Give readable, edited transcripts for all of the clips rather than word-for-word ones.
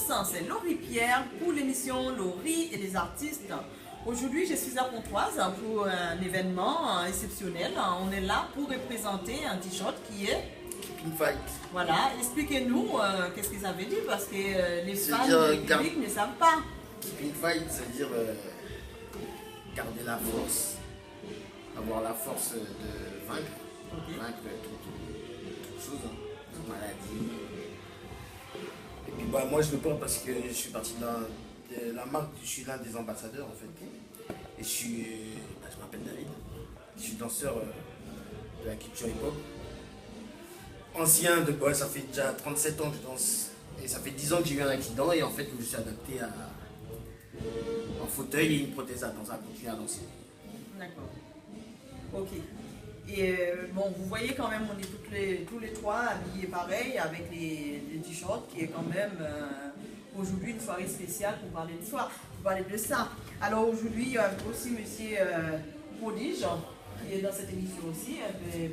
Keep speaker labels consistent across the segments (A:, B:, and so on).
A: tous, c'est Laurie Pierre pour l'émission Laurie et les artistes. Aujourd'hui, je suis à Pontoise pour un événement exceptionnel. On est là pour représenter un t-shirt qui est
B: Keeping Fight.
A: Voilà, expliquez-nous qu'est-ce que ça veut dire parce que les fans du public ne savent pas.
B: Keeping Fight, ça veut dire garder la force, avoir la force de vaincre, vaincre toute chose, toute maladie. Et puis bah, moi je le prends parce que je suis parti de la marque, je suis l'un des ambassadeurs en fait. Et je m'appelle David, je suis danseur de la culture hip-hop. Ancien de quoi, ça fait déjà 37 ans que je danse. Et ça fait 10 ans que j'ai eu un accident et en fait je me suis adapté à un fauteuil et une prothèse à danser, à continuer à danser.
A: D'accord. Ok. Et bon, vous voyez quand même, on est tous les trois habillés pareil avec les t-shirts qui est quand même aujourd'hui une soirée spéciale pour parler de soi, pour parler de ça. Alors aujourd'hui, il y a aussi Monsieur Prodige qui est dans cette émission aussi.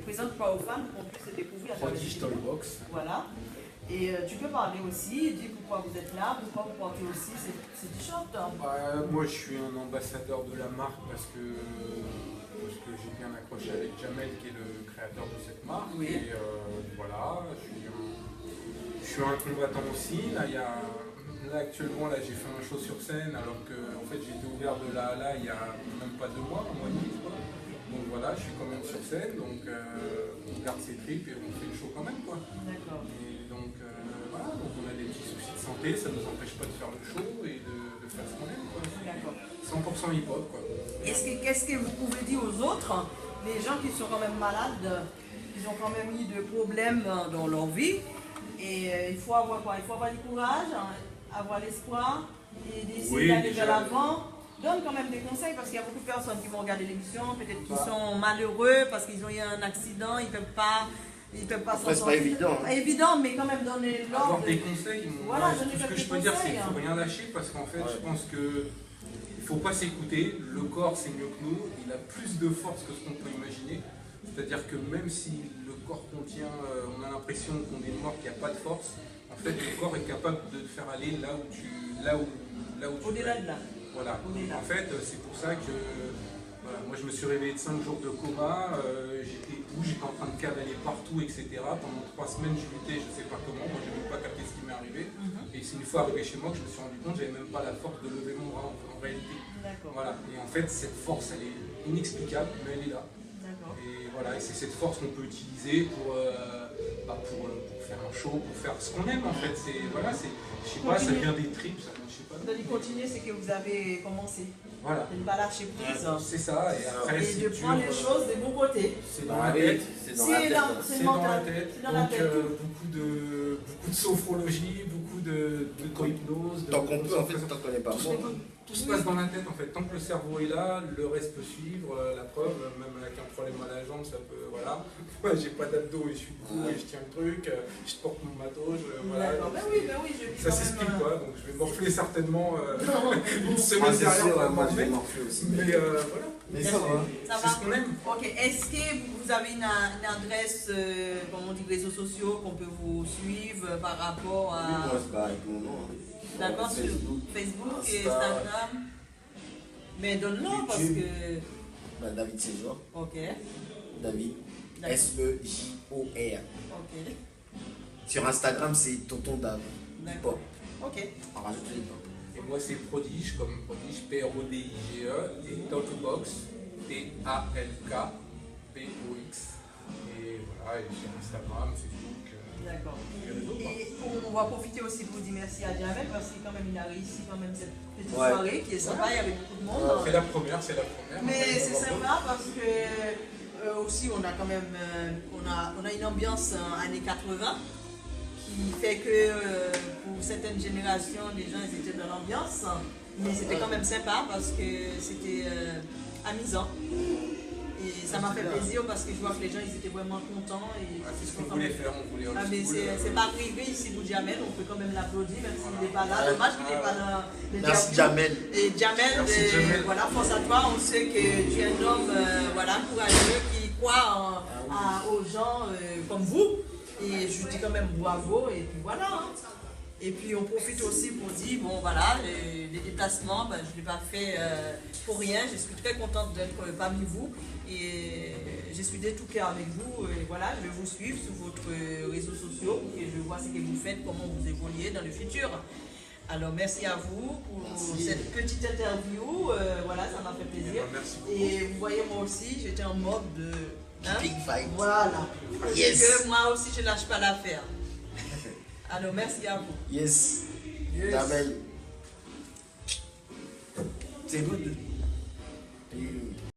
A: Présente-toi aux femmes pour qu'on puisse se découvrir à travers
C: Prodige Talkbox.
A: Voilà. Et tu peux parler aussi, dire pourquoi vous êtes là, pourquoi vous portez aussi ces t-shirts.
C: Moi je suis un ambassadeur de la marque parce que j'ai bien accroché avec Jamel qui est le créateur de cette marque.
A: Oui.
C: Et voilà, je suis un combattant aussi. Là, actuellement j'ai fait un show sur scène alors que en fait j'ai été ouvert de là à là il n'y a même pas 2 mois, un mois et demi quoi. Donc voilà, je suis quand même sur scène, donc on garde ses tripes et on fait le show quand même quoi.
A: D'accord.
C: Et donc voilà, donc on a des petits soucis de santé, ça ne nous empêche pas de faire le show et de faire ce qu'on aime quoi.
A: D'accord.
C: 100% hip-hop quoi.
A: Qu'est-ce que vous pouvez dire aux autres, les gens qui sont quand même malades, qui ont quand même eu des problèmes dans leur vie, et il faut avoir quoi? Il faut avoir du courage, avoir l'espoir et d'essayer d'aller vers l'avant. Donne quand même des conseils parce qu'il y a beaucoup de personnes qui vont regarder l'émission, peut-être qui sont malheureux parce qu'ils ont eu un accident, ils ne peuvent pas s'en sortir.
B: C'est pas évident.
A: Pas évident, mais quand même donner l'ordre.
C: Avoir des conseils,
A: Voilà,
C: tout ce que je peux dire c'est qu'il ne faut rien lâcher parce qu'en fait je pense que il ne faut pas s'écouter, le corps c'est mieux que nous, il a plus de force que ce qu'on peut imaginer. C'est-à-dire que même si le corps contient, on a l'impression qu'on est mort, qu'il n'y a pas de force, en fait le corps est capable de te faire aller là où tu
A: au-delà de là.
C: Voilà, en fait c'est pour ça que voilà, moi je me suis réveillé de 5 jours de coma, j'étais en train de cavaler partout, etc. Pendant 3 semaines je luttais, je ne sais pas comment, moi je n'ai même pas capté ce qui m'est arrivé. Et c'est une fois arrivé chez moi que je me suis rendu compte que je n'avais même pas la force de lever mon bras en réalité. Voilà. Et en fait cette force elle est inexplicable, mais elle est là. Et voilà, et c'est cette force qu'on peut utiliser pour faire un show, pour faire ce qu'on aime en fait. Voilà, je sais pas, ça vient des tripes, ça, je sais pas.
A: De continuer, c'est que vous avez commencé.
C: Voilà.
A: De ne pas lâcher prise.
C: C'est ça, et après
A: et de prendre les choses des bons côtés.
C: C'est dans la tête.
B: C'est dans la tête.
A: C'est dans la tête.
C: Donc beaucoup de sophrologie, beaucoup de co-hypnose.
B: Tant qu'on peut, en fait, tant qu'on n'est pas mort.
C: Tout se passe dans la tête en fait. Tant que le cerveau est là, le reste peut suivre. La preuve, même avec un problème à la jambe, ça peut. Voilà. Moi, j'ai pas d'abdos et je suis debout et je tiens le truc. Je porte mon matos. Voilà.
A: Ben oui,
C: ça s'explique quoi. Donc je vais morfler certainement une semaine derrière.
B: Moi, je vais morfler aussi.
C: Mais voilà.
B: Mais ça va.
C: C'est ce qu'on aime.
A: Ok, est-ce que vous avez une adresse, comme on dit, réseaux sociaux qu'on peut vous suivre par rapport à.
B: Oui, moi, c'est pareil pour mon nom.
A: D'accord, sur Facebook et Instagram. Mais donne-le parce que.
B: Bah, David Séjour.
A: Ok.
B: David. S-E-J-O-R.
A: Ok.
C: Sur Instagram, c'est Tonton Dave.
A: D'accord. Ok.
B: On rajoute les noms.
C: Et moi, c'est Prodige, comme Prodige, P-R-O-D-I-G-E, et Talkbox, T-A-L-K-B-O-X. Et voilà, et sur Instagram, Facebook.
A: D'accord. Et on va profiter aussi pour dire merci à Jamel parce qu'il a réussi quand même cette petite soirée qui est sympa, il y avait beaucoup de monde.
C: C'est la première.
A: Mais c'est sympa parce que aussi on a quand même on a une ambiance années 80 qui fait que pour certaines générations les gens ils étaient dans l'ambiance, mais c'était quand même sympa parce que c'était amusant. Et ça m'a fait plaisir parce que je vois que les gens ils étaient vraiment contents.
C: C'est ce qu'on voulait faire, on voulait
A: mais c'est pas privé ici pour Jamel, on peut quand même l'applaudir même s'il n'est pas là. Dommage qu'il n'est pas là.
B: Merci Jamel.
A: Et Jamel, voilà, force à toi, on sait que tu es un homme courageux qui croit aux gens comme vous. Et je dis quand même bravo et puis voilà. Et puis on profite aussi pour dire, bon voilà, les déplacements, ben, je ne l'ai pas fait pour rien. Je suis très contente d'être parmi vous et je suis de tout cœur avec vous. Et voilà, je vais vous suivre sur votre réseaux sociaux pour que je vois ce que vous faites, comment vous évoluez dans le futur. Alors merci à vous pour cette petite interview. Voilà, ça m'a fait plaisir.
C: Merci beaucoup.
A: Et vous voyez, moi aussi, j'étais en mode de...
B: Big fight.
A: Voilà.
B: Yes.
A: Parce que moi aussi, je ne lâche pas l'affaire. Alors, merci à vous.
B: Yes.
A: Yes.
B: Damel. C'est good.